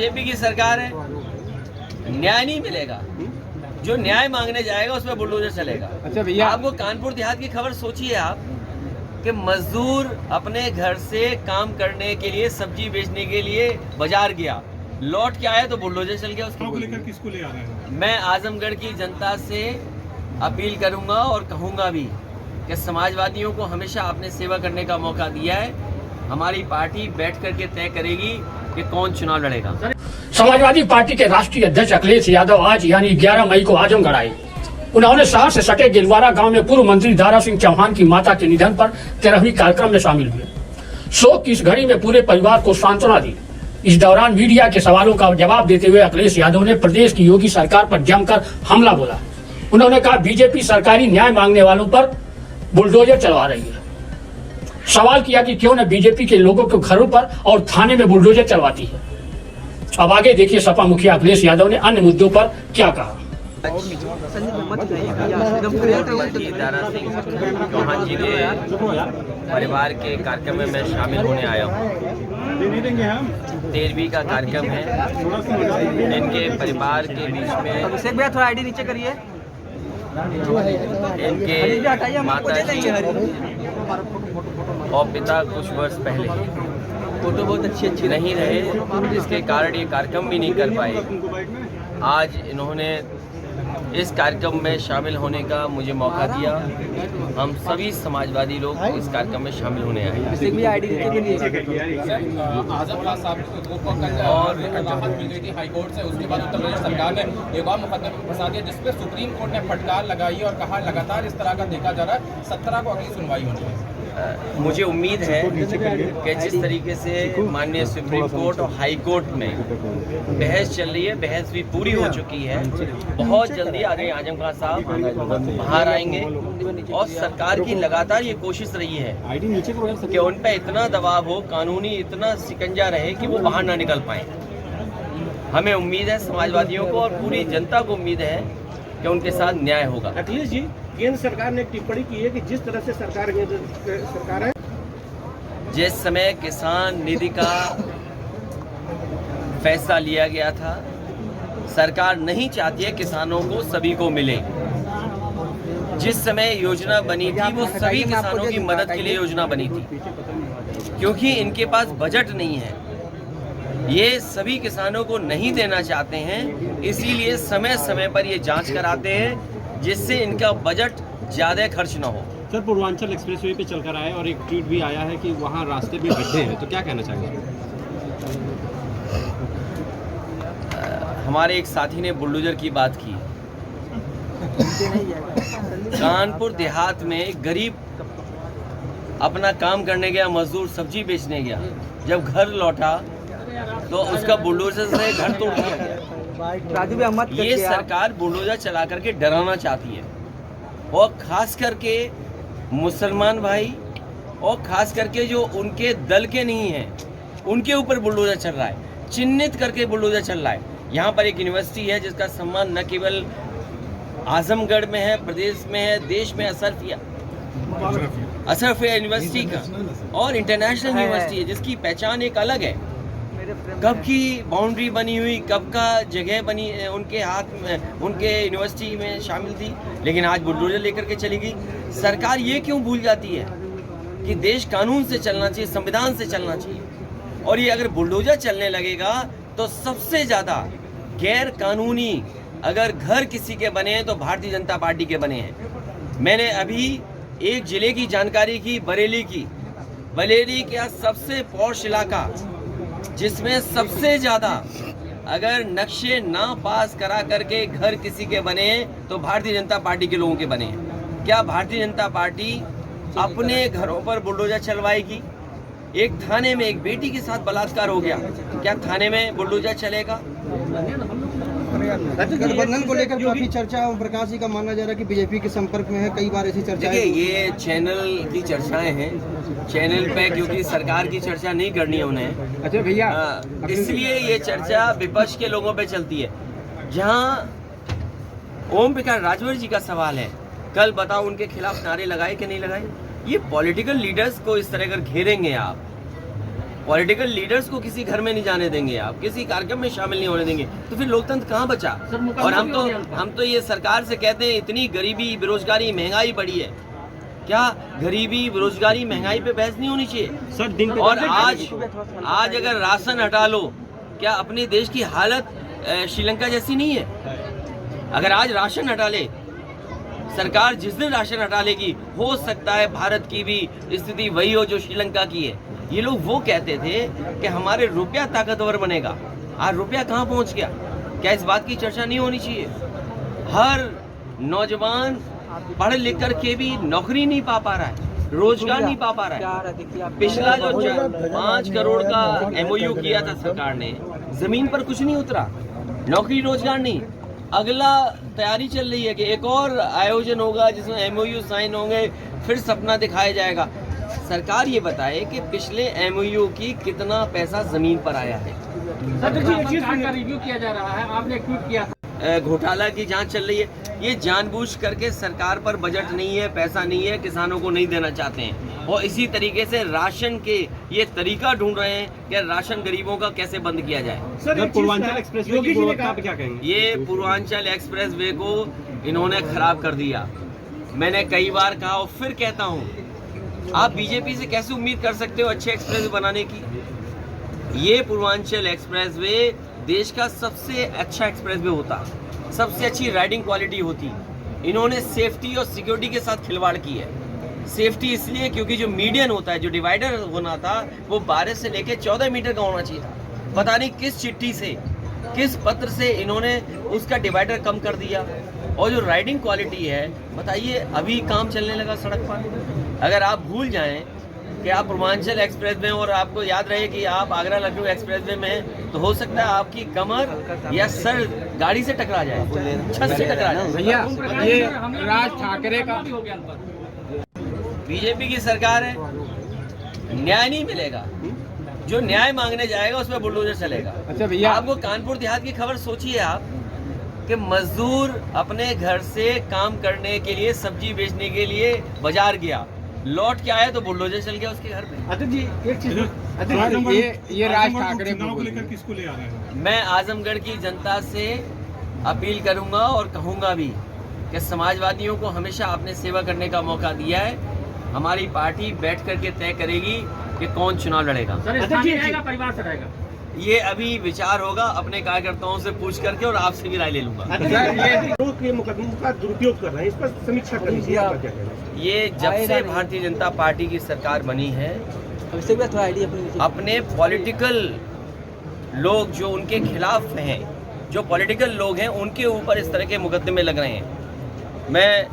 BJP की सरकार है, न्याय नहीं मिलेगा। जो न्याय मांगने जाएगा उसमें बुलडोजर चलेगा। अच्छा भैया, आपको कानपुर देहात की खबर सोचिए आप कि मजदूर अपने घर से काम करने के लिए, सब्जी बेचने के लिए बाजार गया, लौट के आया तो बुलडोजर चल गया। उसको लेकर किसको ले आ रहे हैं? मैं आजमगढ़ की जनता से अपील करूंगा और कहूंगा भी कि समाजवादियों को हमेशा आपने सेवा करने का मौका दिया है। हमारी पार्टी बैठ करके तय करेगी कि कौन चुनाव लड़ेगा। समाजवादी पार्टी के राष्ट्रीय अध्यक्ष अखिलेश यादव आज यानी 11 मई को आजमगढ़ आए। उन्होंने शहर से सटे गिलवारा गांव में पूर्व मंत्री दारा सिंह चौहान की माता के निधन पर 13वीं कार्यक्रम में शामिल हुए। शोक की इस घड़ी में पूरे परिवार को सांत्वना दी। इस दौरान मीडिया के सवालों का जवाब देते हुए अखिलेश यादव ने प्रदेश की योगी सरकार पर जमकर हमला बोला। उन्होंने कहा, बीजेपी सरकारी न्याय मांगने वालों पर बुलडोजर चलवा रही है। सवाल किया कि क्यों न बीजेपी के लोगों के घरों पर और थाने में बुलडोजर चलवाती है। अब आगे देखिए सपा मुखिया अखिलेश यादव ने अन्य मुद्दों पर क्या कहा। दारा सिंह चौहान जी के परिवार के कार्यक्रम में मैं शामिल होने आया हूँ। 13वीं का कार्यक्रम है। इनके परिवार के बीच में थोड़ा आईडी नीचे करिए। इनके माता जी और पिता कुछ वर्ष पहले फोटो बहुत अच्छी नहीं रहे, जिसके कारण ये कार्यक्रम भी नहीं कर पाए। आज इन्होंने इस कार्यक्रम में शामिल होने का मुझे मौका दिया। हम सभी समाजवादी लोग इस कार्यक्रम में शामिल होने आए। और राहत मिल गई थी हाईकोर्ट से, उसके बाद उत्तर प्रदेश सरकार ने एक और मुकदमे में फंसा दिया, जिसपे सुप्रीम कोर्ट ने फटकार लगाई और कहा लगातार इस तरह का देखा जा रहा है, 17 को अगली सुनवाई होनी है। मुझे उम्मीद है कि जिस तरीके से माननीय सुप्रीम कोर्ट और हाई कोर्ट में बहस चल रही है, बहस भी पूरी हो चुकी है। बहुत जल्दी आगे आजमगढ़ साहब बाहर आएंगे और सरकार की लगातार ये कोशिश रही है कि उन पर इतना दबाव हो, कानूनी इतना शिकंजा रहे कि वो बाहर ना निकल पाए। हमें उम्मीद है, समाजवादियों को और पूरी जनता को उम्मीद है कि उनके साथ न्याय होगा। अखिलेश जी, केंद्र सरकार ने एक टिप्पणी की है कि जिस तरह से सरकार है, जिस समय किसान निधि का फैसला लिया गया था, सरकार नहीं चाहती है किसानों को सभी को मिले। जिस समय योजना बनी थी वो सभी किसानों की मदद के लिए योजना बनी थी, क्योंकि इनके पास बजट नहीं है। ये सभी किसानों को नहीं देना चाहते हैं, इसीलिए समय समय पर ये जांच कराते हैं जिससे इनका बजट ज़्यादा खर्च ना हो। सर, पूर्वांचल एक्सप्रेसवे पे चलकर आए और एक ट्वीट भी आया है कि वहाँ रास्ते में गड्ढे हैं, तो क्या कहना चाहेंगे? हमारे एक साथी ने बुलडोजर की बात की। कानपुर देहात में गरीब अपना काम करने गया, मजदूर सब्जी बेचने गया, जब घर लौटा तो उसका बुलडोजर से घर तोड़ दिया गया। ये सरकार बुलडोजर चला करके डराना चाहती है, और खास करके मुसलमान भाई और खास करके जो उनके दल के नहीं हैं, उनके ऊपर बुलडोजर चल रहा है, चिन्हित करके बुलडोजर चल रहा है। यहाँ पर एक यूनिवर्सिटी है जिसका सम्मान न केवल आजमगढ़ में है, प्रदेश में है, देश में अशरफिया यूनिवर्सिटी का, और इंटरनेशनल यूनिवर्सिटी है जिसकी पहचान एक अलग है। कब की बाउंड्री बनी हुई, कब का जगह बनी उनके हाथ में, उनके यूनिवर्सिटी में शामिल थी, लेकिन आज बुलडोजर लेकर के चली गई। सरकार ये क्यों भूल जाती है कि देश कानून से चलना चाहिए, संविधान से चलना चाहिए। और ये अगर बुलडोजर चलने लगेगा तो सबसे ज़्यादा गैर कानूनी अगर घर किसी के बने हैं तो भारतीय जनता पार्टी के बने हैं। मैंने अभी एक जिले की जानकारी की, बरेली का सबसे पॉश इलाका, जिसमें सबसे ज़्यादा अगर नक्शे ना पास करा करके घर किसी के बने हैं तो भारतीय जनता पार्टी के लोगों के बने हैं। क्या भारतीय जनता पार्टी अपने घरों पर बुलडोजर चलवाएगी? एक थाने में एक बेटी के साथ बलात्कार हो गया, क्या थाने में बुलडोजर चलेगा? गठबंधन को लेकर काफी चर्चा, ओम प्रकाश जी का मानना जा रहा है कि बीजेपी के संपर्क में है, कई बार ऐसी चर्चा। देखिए, ये चैनल की चर्चाएं हैं, चैनल पे क्योंकि सरकार की चर्चा नहीं करनी है उन्हें। अच्छा भैया, इसलिए ये चर्चा विपक्ष के लोगों पे चलती है। जहां ओम प्रकाश राजभर जी का सवाल है, कल बताओ उनके खिलाफ नारे लगाए कि नहीं लगाए? ये पॉलिटिकल लीडर्स को इस तरह कर घेरेंगे आप, पॉलिटिकल लीडर्स को किसी घर में नहीं जाने देंगे, आप किसी कार्यक्रम में शामिल नहीं होने देंगे, तो फिर लोकतंत्र कहाँ बचा? और हम तो ये सरकार से कहते हैं इतनी गरीबी, बेरोजगारी, महंगाई बढ़ी है, क्या गरीबी, बेरोजगारी, महंगाई पे बहस नहीं होनी चाहिए सर दिन पे और आज अगर राशन हटा लो, क्या अपने देश की हालत श्रीलंका जैसी नहीं है? अगर आज राशन हटा ले सरकार, जिस दिन राशन हटा लेगी, हो सकता है भारत की भी स्थिति वही हो जो श्रीलंका की है। ये लोग वो कहते थे कि हमारे रुपया ताकतवर बनेगा, आज रुपया कहाँ पहुँच गया? क्या इस बात की चर्चा नहीं होनी चाहिए? हर नौजवान पढ़ लिख कर के भी नौकरी नहीं पा रहा है, रोजगार नहीं पा रहा है। पिछला जो 5 करोड़ का MOU किया था सरकार ने, जमीन पर कुछ नहीं उतरा, नौकरी रोजगार नहीं। अगला तैयारी चल रही है कि एक और आयोजन होगा जिसमें MOU साइन होंगे, फिर सपना दिखाया जाएगा। सरकार ये बताए कि पिछले MOU की कितना पैसा जमीन पर आया है। सरकार का रिव्यू किया जा रहा है, आपने ट्वीट किया था। घोटाला की जांच चल रही है, ये जानबूझ करके सरकार पर बजट नहीं है, पैसा नहीं है, किसानों को नहीं देना चाहते हैं और इसी तरीके से राशन के ये तरीका ढूंढ रहे हैं कि राशन गरीबों का कैसे बंद किया जाए। सर पूर्वांचल एक्सप्रेसवे की गुणवत्ता पे क्या कहेंगे? ये पूर्वांचल एक्सप्रेसवे को इन्होंने खराब कर दिया। मैंने कई बार कहा और फिर कहता हूँ, आप बीजेपी से कैसे उम्मीद कर सकते हो अच्छे एक्सप्रेसवे बनाने की? ये पूर्वांचल एक्सप्रेसवे देश का सबसे अच्छा एक्सप्रेसवे होता, सबसे अच्छी राइडिंग क्वालिटी होती। इन्होंने सेफ्टी और सिक्योरिटी के साथ खिलवाड़ की है। सेफ्टी इसलिए क्योंकि जो मीडियन होता है, जो डिवाइडर होना था, वो 12 से लेके 14 मीटर का होना चाहिए था। पता नहीं किस चिट्ठी से, किस पत्र से इन्होंने उसका डिवाइडर कम कर दिया। और जो राइडिंग क्वालिटी है, बताइए अभी काम चलने लगा सड़क पर। अगर आप भूल जाएं कि आप पूर्वांचल एक्सप्रेस में और आपको याद रहे कि आप आगरा लखनऊ एक्सप्रेस में हैं, तो हो सकता है आपकी कमर या सर गाड़ी से टकरा जाए, छत से टकरा जाए। भैया ये राज ठाकरे का बीजेपी की सरकार है, न्याय नहीं मिलेगा। जो न्याय मांगने जाएगा उसमें बुलडोजर चलेगा। अच्छा भैया, आपको कानपुर देहात की खबर सोचिए आप कि मजदूर अपने घर से काम करने के लिए, सब्जी बेचने के लिए बाजार गया, लौट के आया तो बुलडोजर चल गया उसके घर पे। अच्छा जी एक चीज, ये राज ठाकरे को लेकर किसको ले आ रहे हैं? मैं आजमगढ़ की जनता से अपील करूंगा और कहूंगा भी कि समाजवादियों को हमेशा आपने सेवा करने का मौका दिया है। हमारी पार्टी बैठ करके तय करेगी कि कौन चुनाव लड़ेगा। सर स्थानीय रहेगा, परिवार से रहेगा? ये अभी विचार होगा, अपने कार्यकर्ताओं से पूछ करके और आपसे भी राय ले लूंगा। ये मुकदमों का दुरुपयोग कर रहे हैं, इस पर समीक्षा करनी चाहिए, आपका क्या कहना है? ये जब से भारतीय जनता पार्टी की सरकार बनी है, अपने पॉलिटिकल लोग जो उनके खिलाफ हैं, जो पॉलिटिकल लोग हैं, उनके ऊपर इस तरह के मुकदमे लग रहे हैं। मैं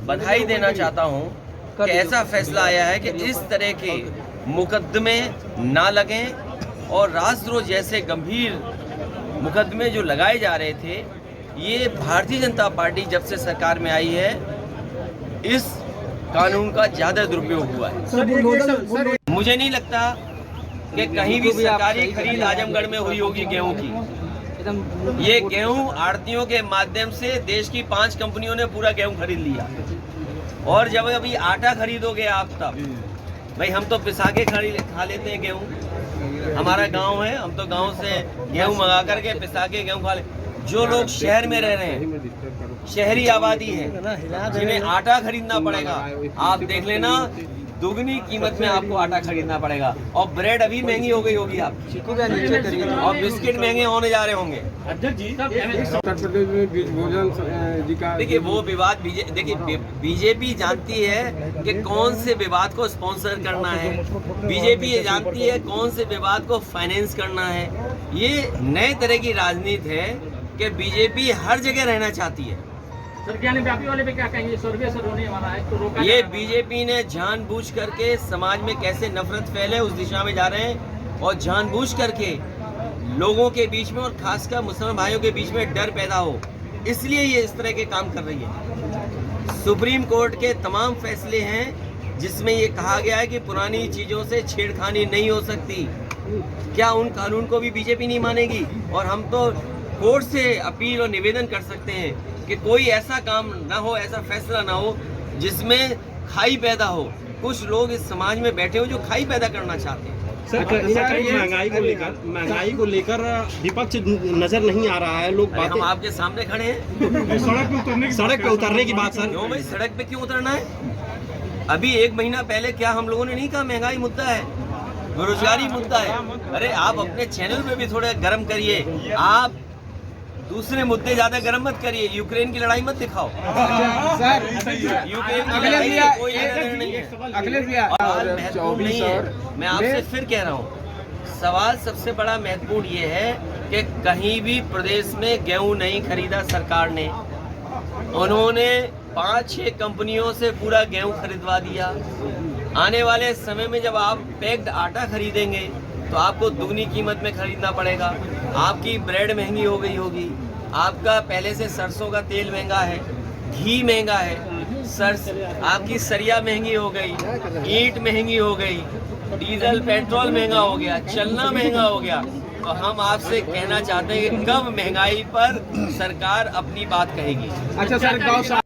बधाई देना चाहता हूं कि ऐसा फैसला आया है कि इस तरह के मुकदमे ना लगें और राजद्रोह जैसे गंभीर मुकदमे जो लगाए जा रहे थे, ये भारतीय जनता पार्टी जब से सरकार में आई है, इस कानून का ज़्यादा दुरुपयोग हुआ है। मुझे नहीं लगता कि कहीं भी सरकारी खरीद आजमगढ़ में हुई होगी गेहूं की। ये गेहूं आड़तियों के माध्यम से देश की 5 कंपनियों ने पूरा गेहूं खरीद लिया। और जब अभी आटा खरीदोगे आप, तब भाई हम तो पिसा के खा लेते हैं गेहूं, हमारा गांव है, हम तो गांव से गेहूं मंगा करके पिसा के गेहूं खा ले। जो लोग शहर में रह रहे हैं, शहरी आबादी है, जिन्हें आटा खरीदना पड़ेगा, आप देख लेना दुगनी कीमत में आपको आटा खरीदना पड़ेगा। और ब्रेड अभी महंगी हो गई होगी, आप और बिस्किट महंगे होने जा रहे होंगे। देखिए वो विवाद, देखिए बीजेपी जानती है कि कौन से विवाद को स्पॉन्सर करना है, बीजेपी ये जानती है कौन से विवाद को फाइनेंस करना है। ये नए तरह की राजनीति है कि बीजेपी हर जगह रहना चाहती है। व्यापी वाले पे क्या कहेंगे? सर्वे सर होने वाला है तो रोका ये बीजेपी ने जानबूझ करके समाज में कैसे नफरत फैले उस दिशा में जा रहे हैं और जानबूझ करके लोगों के बीच में और खासकर मुसलमान भाइयों के बीच में डर पैदा हो, इसलिए ये इस तरह के काम कर रही है। सुप्रीम कोर्ट के तमाम फैसले हैं जिसमें ये कहा गया है कि पुरानी चीज़ों से छेड़खानी नहीं हो सकती। क्या उन कानून को भी बीजेपी नहीं मानेगी? और हम तो कोर्ट से अपील और निवेदन कर सकते हैं कि कोई ऐसा काम ना हो, ऐसा फैसला ना हो जिसमें खाई पैदा हो। कुछ लोग इस समाज में बैठे हो जो खाई पैदा करना चाहते हैं। महंगाई को लेकर विपक्ष नजर नहीं आ रहा है, लोग अरे हम बातें आपके सामने खड़े हैं। सड़क पे उतरने की बात सर। क्यों भाई, सड़क पे क्यों उतरना है? अभी 1 महीना पहले क्या हम लोगों ने नहीं कहा महंगाई मुद्दा है, बेरोजगारी मुद्दा है? अरे आप अपने चैनल पे भी थोड़ा गर्म करिए, आप दूसरे मुद्दे ज्यादा गर्म मत करिए। यूक्रेन की लड़ाई मत दिखाओ। यूक्रेन की लड़ाई से कोई लेना देना नहीं है। सवाल महत्वपूर्ण नहीं है। मैं आपसे फिर कह रहा हूँ, सवाल सबसे बड़ा महत्वपूर्ण ये है कि कहीं भी प्रदेश में गेहूं नहीं खरीदा सरकार ने। उन्होंने 5-6 कंपनियों से पूरा गेहूं खरीदवा दिया। आने वाले समय में जब आप पैक्ड आटा खरीदेंगे तो आपको दुगनी कीमत में खरीदना पड़ेगा। आपकी ब्रेड महंगी हो गई होगी, आपका पहले से सरसों का तेल महंगा है, घी महंगा है, आपकी सरिया महंगी हो गई, ईंट महंगी हो गई, डीजल पेट्रोल महंगा हो गया, चलना महंगा हो गया। तो हम आपसे कहना चाहते हैं कि कब महंगाई पर सरकार अपनी बात कहेगी। अच्छा सर,